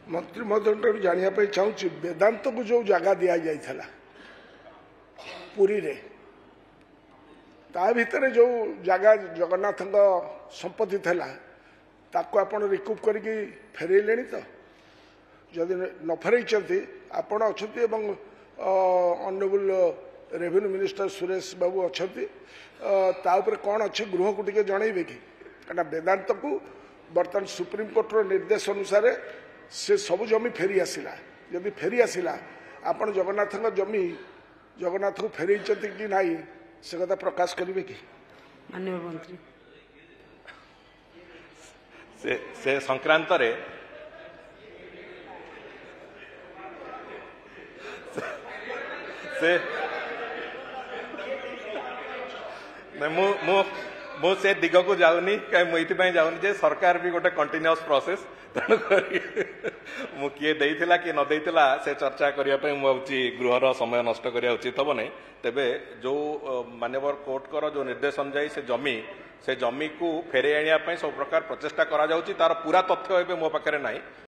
मंत्री महोदय जानापी चाहूँ वेदांत को जो जगह दि जाइला पुरी रे ता भितर जो जगह जगन्नाथ संपत्ति थला ताको आपण रिकूप करके फेरैले तो जदि न फेरई आपण अच्छा honourable revenue minister Suresh Babu अच्छा कौन अच्छे गृह को टे जनइबे कि कहीं वेदांत को बर्तमान सुप्रीम कोर्टर निर्देश अनुसार से सब जमी फेरी आसला जदि फेरी आसला आपण जगन्नाथ जमी जगन्नाथ को फेरई कि ना से कथा प्रकाश करेंगे कि माननीय मंत्री से संक्रांत रे से मु से दिग को जाऊनी कहीं मुझे जाऊनी जे सरकार भी गोटे कंटिन्यूअस प्रोसेस तेणुक मु किए देइथिला कि न देइथिला से चर्चा करने मुझे गृहर समय नष्ट करिया उचित हम नहीं तेबे जो माननीय कोर्ट कर जो निर्देश अनुजाई से जमी को फेरे आने सब प्रकार प्रचेषा करा तार पूरा तथ्य एवं मो पाखे ना।